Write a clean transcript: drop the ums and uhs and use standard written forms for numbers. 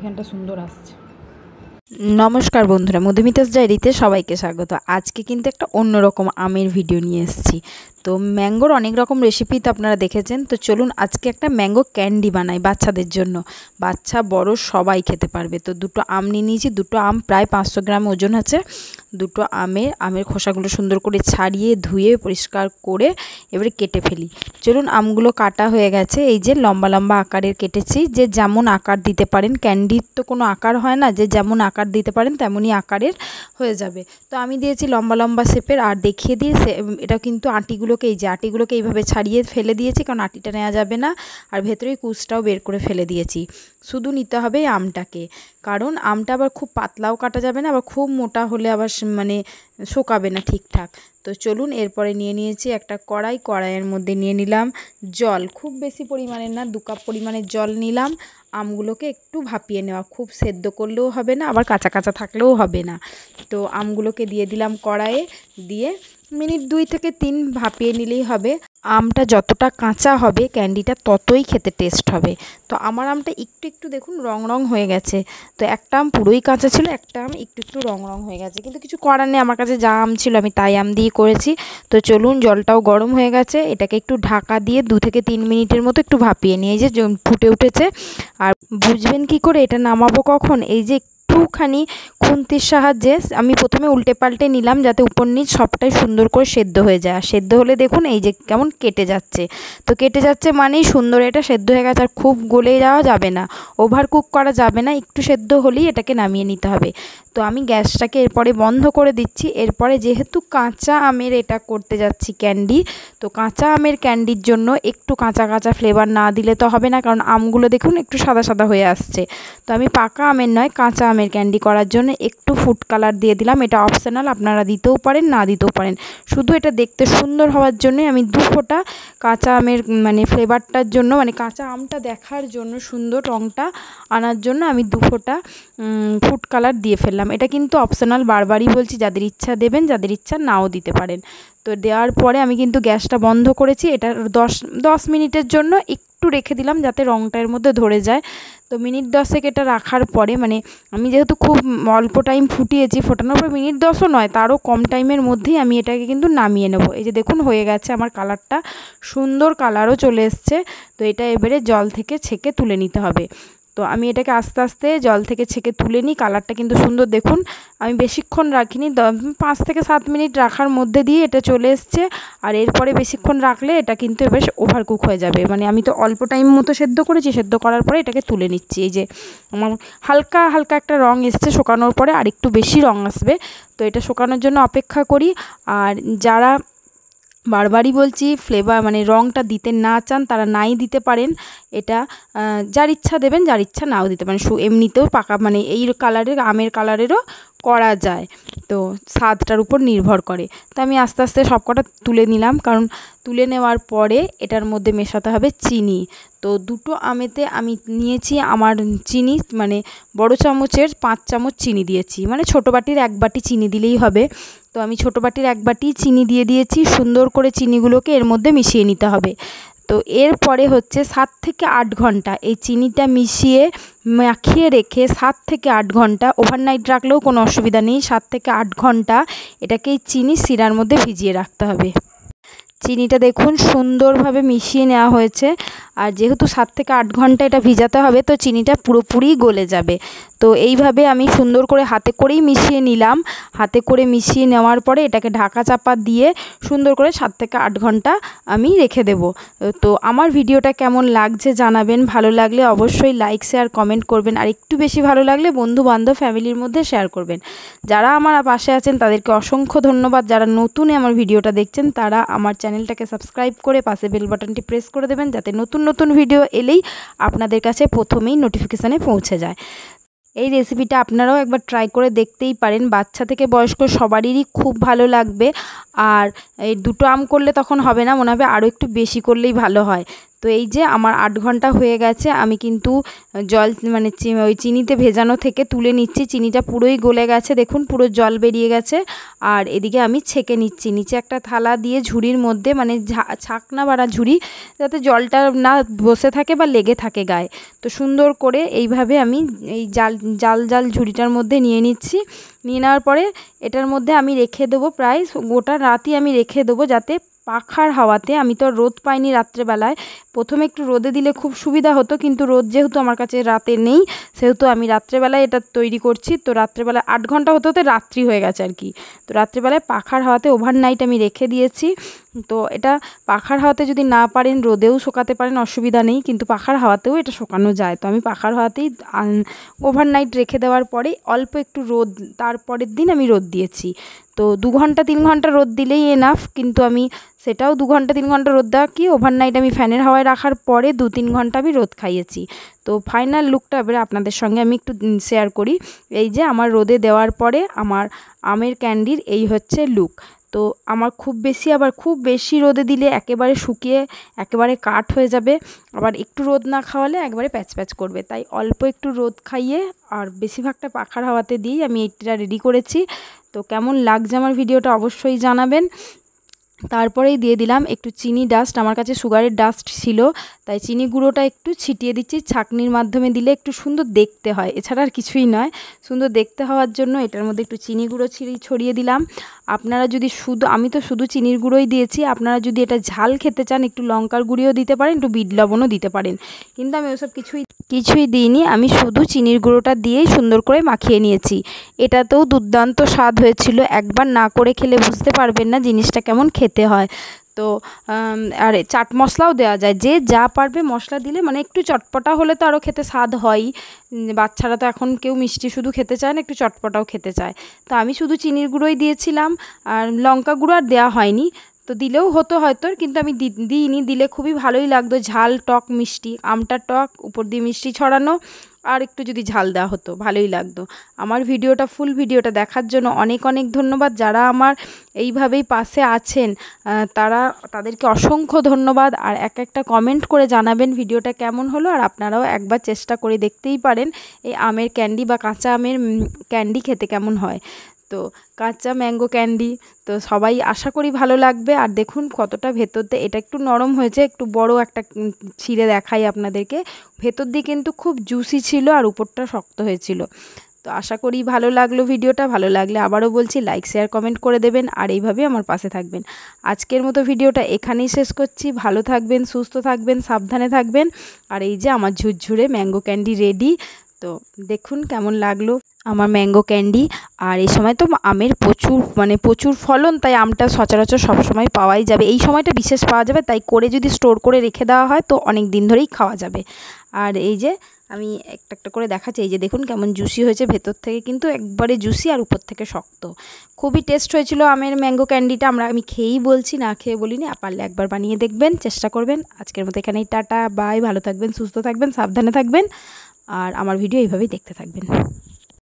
এখানটা সুন্দর আসছে। নমস্কার বন্ধুরা, মধুমিতাস ডায়েরিতে সবাইকে স্বাগত। আজকে কিন্তু একটা অন্যরকম আমের ভিডিও নিয়ে এসেছি। তো ম্যাঙ্গোর অনেক রকম রেসিপি তো আপনারা দেখেছেন। তো চলুন আজকে একটা ম্যাঙ্গো ক্যান্ডি বানাই বাচ্চাদের জন্য। বাচ্চা বড় সবাই খেতে পারবে। তো দুটো আম নিয়ে নিয়েছি। দুটো আম প্রায় 500 গ্রাম ওজন আছে। দুটো আমের খোসাগুলো সুন্দর করে ছাড়িয়ে ধুয়ে পরিষ্কার করে এবারে কেটে ফেলি। চলুন আমগুলো কাটা হয়ে গেছে। এই যে লম্বা লম্বা আকারের কেটেছি। যে যেমন আকার দিতে পারেন, ক্যান্ডির তো কোনো আকার হয় না, যে যেমন আকার দিতে পারেন তেমনই আকারের হয়ে যাবে। তো আমি দিয়েছি লম্বা লম্বা শেপের। আর দেখিয়ে দিয়ে এটা কিন্তু আটিগুলোকে, এই যে আটিগুলোকে এইভাবে ছাড়িয়ে ফেলে দিয়েছি, কারণ আটিটা নেওয়া যাবে না। আর ভেতরেই কুচটাও বের করে ফেলে দিয়েছি। শুধু নিতে হবে আমটাকে, কারণ আমটা আবার খুব পাতলাও কাটা যাবে না, আবার খুব মোটা হলে আবার মানে শোকাবে না ঠিকঠাক। তো চলুন এরপরে নিয়ে নিয়েছি একটা কড়াইয়ের মধ্যে নিয়ে নিলাম জল। খুব বেশি পরিমাণের না, 2 কাপ পরিমাণের জল নিলাম। আমগুলোকে একটু ভাপিয়ে নেওয়া, খুব সেদ্ধ করলেও হবে না, আবার কাঁচা কাঁচা থাকলেও হবে না। তো আমগুলোকে দিয়ে দিলাম কড়াইয়ে, দিয়ে মিনিট 2 থেকে 3 ভাপিয়ে নিলেই হবে। আমটা যতটা কাঁচা হবে ক্যান্ডিটা ততই খেতে টেস্ট হবে। তো আমার আমটা একটু দেখুন রং হয়ে গেছে। তো একটা আম পুরোই কাঁচা ছিল, একটা আম একটু রং হয়ে গেছে, কিন্তু কিছু করার নেই, আমার কাছে যা আম ছিল আমি তাই আম দিয়ে করেছি। তো চলুন, জলটাও গরম হয়ে গেছে, এটাকে একটু ঢাকা দিয়ে 2 থেকে 3 মিনিটের মতো একটু ভাপিয়ে নিয়ে, যে ফুটে উঠেছে। আর বুঝবেন কি করে এটা নামাবো কখন, এই যে একটুখানি খুন্তির সাহায্যে আমি প্রথমে উল্টে পাল্টে নিলাম, যাতে উপর নিচ সবটাই সুন্দর করে সেদ্ধ হয়ে যায়। আর সেদ্ধ হলে দেখুন এই যে কেমন কেটে যাচ্ছে। তো কেটে যাচ্ছে মানেই সুন্দর এটা সেদ্ধ হয়ে গেছে। আর খুব গলে যাওয়া যাবে না, ওভার কুক করা যাবে না, একটু সেদ্ধ হলেই এটাকে নামিয়ে নিতে হবে। তো আমি গ্যাসটাকে এরপরে বন্ধ করে দিচ্ছি। এরপরে যেহেতু কাঁচা আমের এটা করতে যাচ্ছি ক্যান্ডি, তো কাঁচা আমের ক্যান্ডির জন্য একটু কাঁচা ফ্লেভার না দিলে তো হবে না, কারণ আমগুলো দেখুন একটু সাদা হয়ে আসছে। তো আমি পাকা আমের নয়, কাঁচা আমের ক্যান্ডি করার জন্য একটু ফুড কালার দিয়ে দিলাম। এটা অপশনাল, আপনারা দিতেও পারেন না দিতেও পারেন। শুধু এটা দেখতে সুন্দর হওয়ার জন্য আমি 2 ফোঁটা কাঁচা আমের মানে ফ্লেভারটার জন্য, মানে কাঁচা আমটা দেখার জন্য, সুন্দর রঙটা আনার জন্য আমি 2 ফোঁটা ফুড কালার দিয়ে ফেললাম। এটা কিন্তু অপশনাল, বারবারই বলছি, যাদের ইচ্ছা দেবেন, যাদের ইচ্ছা নাও দিতে পারেন। তো দেওয়ার পরে আমি কিন্তু গ্যাসটা বন্ধ করেছি। এটা 10 মিনিটের জন্য একটু রেখে দিলাম, যাতে রঙটা এর মধ্যে ধরে যায়। তো মিনিট 10 এটা রাখার পরে, মানে আমি যেহেতু খুব অল্প টাইম ফুটিয়েছি, ফোটানোর পর মিনিট 10ও নয়, তারও কম টাইমের মধ্যেই আমি এটাকে কিন্তু নামিয়ে নেব। এই যে দেখুন হয়ে গেছে, আমার কালারটা সুন্দর কালারও চলে এসছে। তো এটা এবারে জল থেকে ছেঁকে তুলে নিতে হবে। তো আমি এটাকে আস্তে আস্তে জল থেকে ছেঁকে তুলে নিই। কালারটা কিন্তু সুন্দর দেখুন, আমি বেশিক্ষণ রাখিনি, 5 থেকে 7 মিনিট রাখার মধ্যে দিয়ে এটা চলে এসছে। আর এরপরে বেশিক্ষণ রাখলে এটা কিন্তু এবার ওভার কুক হয়ে যাবে। মানে আমি তো অল্প টাইম মতো সেদ্ধ করেছি, সেদ্ধ করার পরে এটাকে তুলে নিচ্ছি। এই যে আমার হালকা একটা রং এসছে, শুকানোর পরে আর একটু বেশি রং আসবে। তো এটা শুকানোর জন্য অপেক্ষা করি। আর যারা বারবারই বলছি ফ্লেভার মানে রঙটা দিতে না চান, তারা নাই দিতে পারেন। এটা যার ইচ্ছা দেবেন, যার ইচ্ছা নাও দিতে পারেন। এমনিতেও পাকা মানে এই কালারের আমের কালারেরও করা যায়। তো স্বাদটার উপর নির্ভর করে। তো আমি আস্তে আস্তে সবকটা তুলে নিলাম, কারণ তুলে নেওয়ার পরে এটার মধ্যে মেশাতে হবে চিনি। তো 2টো আমেতে আমি নিয়েছি আমার চিনি, মানে বড় চামচের 5 চামচ চিনি দিয়েছি, মানে ছোটো বাটির 1 বাটি চিনি দিলেই হবে। তো আমি ছোটো বাটির 1 বাটি চিনি দিয়ে দিয়েছি। সুন্দর করে চিনিগুলোকে এর মধ্যে মিশিয়ে নিতে হবে। তো এরপরে হচ্ছে 7 থেকে 8 ঘন্টা এই চিনিটা মিশিয়ে মাখিয়ে রেখে 7 থেকে 8 ঘন্টা, ওভারনাইট রাখলেও কোনো অসুবিধা নেই। 7 থেকে 8 ঘন্টা এটাকে এই চিনি শিরার মধ্যে ভিজিয়ে রাখতে হবে। চিনিটা দেখুন সুন্দরভাবে মিশিয়ে নেওয়া হয়েছে। আর যেহেতু 7 থেকে 8 ঘন্টা এটা ভিজাতে হবে, তো চিনিটা পুরোপুরি গলে যাবে। তো এইভাবে আমি সুন্দর করে হাতে করেই মিশিয়ে নিলাম। হাতে করে মিশিয়ে নেওয়ার পরে এটাকে ঢাকা চাপা দিয়ে সুন্দর করে 7 থেকে 8 ঘন্টা আমি রেখে দেব। তো আমার ভিডিওটা কেমন লাগছে জানাবেন। ভালো লাগলে অবশ্যই লাইক শেয়ার কমেন্ট করবেন। আর একটু বেশি ভালো লাগলে বন্ধু বান্ধব ফ্যামিলির মধ্যে শেয়ার করবেন। যারা আমার পাশে আছেন তাদেরকে অসংখ্য ধন্যবাদ। যারা নতুন আমার ভিডিওটা দেখছেন তারা আমার চ্যানেলটাকে সাবস্ক্রাইব করে পাশে বেল বাটনটি প্রেস করে দেবেন, যাতে নতুন ভিডিও এলেই আপনাদের কাছে প্রথমেই নোটিফিকেশানে পৌঁছে যায়। এই রেসিপিটা আপনারাও একবার ট্রাই করে দেখতেই পারেন। বাচ্চা থেকে বয়স্ক সবারই খুব ভালো লাগবে। আর এই 2টো আম করলে তখন হবে না, মনে হবে আরও একটু বেশি করলেই ভালো হয়। তো এই যে আমার 8 ঘন্টা হয়ে গেছে, আমি কিন্তু জল মানে ওই চিনিতে ভেজানো থেকে তুলে নিচ্ছি। চিনিটা পুরোই গলে গেছে, দেখুন পুরো জল বেরিয়ে গেছে। আর এদিকে আমি ছেঁকে নিচ্ছি, নিচে একটা থালা দিয়ে ঝুড়ির মধ্যে, মানে ছাকনা বাড়া ঝুড়ি, যাতে জলটা না বসে থাকে বা লেগে থাকে গায়ে। তো সুন্দর করে এইভাবে আমি এই জাল ঝুড়িটার মধ্যে নিয়ে নিচ্ছি। নিয়ে নেওয়ার পরে এটার মধ্যে আমি রেখে দেবো, প্রায় গোটা রাতই আমি রেখে দেবো, যাতে পাখার হাওয়াতে, আমি তো রোদ পাইনি রাত্রেবেলায়, প্রথমে একটু রোদে দিলে খুব সুবিধা হতো, কিন্তু রোদ যেহেতু আমার কাছে রাতে নেই, সেহেতু আমি রাত্রেবেলায় এটা তৈরি করছি। তো রাত্রেবেলায় 8 ঘন্টা হতে হতে রাত্রি হয়ে গেছে আর কি। তো রাত্রেবেলায় পাখার হাওয়াতে ওভারনাইট আমি রেখে দিয়েছি। তো এটা পাখার হাওয়াতে যদি না পারেন রোদেও শুকাতে পারেন, অসুবিধা নেই, কিন্তু পাখার হাওয়াতেও এটা শুকানো যায়। তো আমি পাখার হাওয়াতেই ওভারনাইট রেখে দেওয়ার পরে অল্প একটু রোদ, তারপরের দিন আমি রোদ দিয়েছি। তো 2 ঘন্টা 3 ঘন্টা রোদ দিলেই এনাফ, কিন্তু আমি সেটাও 2 ঘন্টা 3 ঘন্টা রোদ দেওয়া কি, ওভারনাইট আমি ফ্যানের হাওয়ায় রাখার পরে 2-3 ঘন্টা আমি রোদ খাইয়েছি। তো ফাইনাল লুকটা এবারে আপনাদের সঙ্গে আমি একটু শেয়ার করি। এই যে আমার রোদে দেওয়ার পরে আমার আমের ক্যান্ডির এই হচ্ছে লুক। তো আমার খুব বেশি রোদে দিলে একেবারে শুকিয়ে একেবারে কাঠ হয়ে যাবে, আবার একটু রোদ না খাওয়ালে একবারে প্যাচ প্যাচ করবে। তাই অল্প একটু রোদ খাইয়ে আর বেশিরভাগটা পাখার হাওয়াতে দিয়েই আমি এইটা রেডি করেছি। তো কেমন লাগছে আমার ভিডিওটা অবশ্যই জানাবেন। তারপরেই দিয়ে দিলাম একটু চিনি ডাস্ট, আমার কাছে সুগারের ডাস্ট ছিল, তাই চিনি গুঁড়োটা একটু ছিটিয়ে দিচ্ছি। ছাঁকনির মাধ্যমে দিলে একটু সুন্দর দেখতে হয়, এছাড়া আর কিছুই নয়, সুন্দর দেখতে হওয়ার জন্য এটার মধ্যে একটু চিনি গুঁড়ো ছড়িয়ে দিলাম। আপনারা যদি আমি তো শুধু চিনির গুঁড়োই দিয়েছি, আপনারা যদি এটা ঝাল খেতে চান একটু লঙ্কার গুঁড়িও দিতে পারেন, একটু বিট লবণও দিতে পারেন, কিন্তু আমি ওসব কিছুই দিইনি। আমি শুধু চিনির গুঁড়োটা দিয়েই সুন্দর করে মাখিয়ে নিয়েছি। এটাতেও দুর্দান্ত স্বাদ হয়েছিল, একবার না করে খেলে বুঝতে পারবেন না জিনিসটা কেমন খেতে হয়। তো আর চাট মশলাও দেওয়া যায়, যে যা পারবে মশলা দিলে, মানে একটু চটপটা হলে তো আরও খেতে স্বাদ হয়ই। বাচ্চারা তো এখন কেউ মিষ্টি শুধু খেতে চায় না, একটু চটপটাও খেতে চায়। তো আমি শুধু চিনির গুঁড়োই দিয়েছিলাম, আর লঙ্কা গুঁড়ো আর দেওয়া হয়নি। তো দিলেও হতো হয়তো, কিন্তু আমি দিইনি, দিলে খুবই ভালোই লাগতো, ঝাল টক মিষ্টি, আমটা টক, উপর দিয়ে মিষ্টি ছড়ানো, আর একটু যদি ঝাল দেওয়া হতো ভালোই লাগতো। আমার ফুল ভিডিওটা দেখার জন্য অনেক অনেক ধন্যবাদ। যারা আমার এইভাবেই পাশে আছেন তাদেরকে অসংখ্য ধন্যবাদ। আর একটা কমেন্ট করে জানাবেন ভিডিওটা কেমন হলো, আর আপনারাও একবার চেষ্টা করে দেখতেই পারেন এই আমের ক্যান্ডি বা কাঁচা আমের ক্যান্ডি খেতে কেমন হয়। তো কাঁচা ম্যাঙ্গো ক্যান্ডি, তো সবাই আশা করি ভালো লাগবে। আর দেখুন কতটা ভেতরতে এটা একটু নরম হয়েছে, একটু বড় একটা ছিঁড়ে দেখাই আপনাদেরকে, ভেতর দিয়ে কিন্তু খুব জুসি ছিল আর উপরটা শক্ত হয়েছিল। তো আশা করি ভালো লাগলো ভিডিওটা। ভালো লাগলে আবারও বলছি লাইক শেয়ার কমেন্ট করে দেবেন, আর এইভাবেই আমার পাশে থাকবেন। আজকের মতো ভিডিওটা এখানেই শেষ করছি। ভালো থাকবেন, সুস্থ থাকবেন, সাবধানে থাকবেন। আর এই যে আমার ঝুরঝুরে ম্যাঙ্গো ক্যান্ডি রেডি। তো দেখুন কেমন লাগলো আমার ম্যাঙ্গো ক্যান্ডি। আর এই সময় তো আমের প্রচুর ফলন, তাই আমটা সচরাচর সবসময় পাওয়াই যাবে, এই সময়টা বিশেষ পাওয়া যাবে, তাই করে যদি স্টোর করে রেখে দেওয়া হয় তো অনেক দিন ধরেই খাওয়া যাবে। আর এই যে আমি একটা করে দেখাচ্ছি, এই যে দেখুন কেমন জুসি হয়েছে, ভেতর থেকে কিন্তু একবারে জুসি আর উপর থেকে শক্ত। খুবই টেস্ট হয়েছিল আমের ম্যাঙ্গো ক্যান্ডিটা। আমি খেয়েই বলছি, না খেয়ে বলিনি। পারলে একবার বানিয়ে দেখবেন, চেষ্টা করবেন। আজকের মতো এখানেই টাটা বাই। ভালো থাকবেন, সুস্থ থাকবেন, সাবধানে থাকবেন, আর আমার ভিডিও এইভাবেই দেখতে থাকবেন।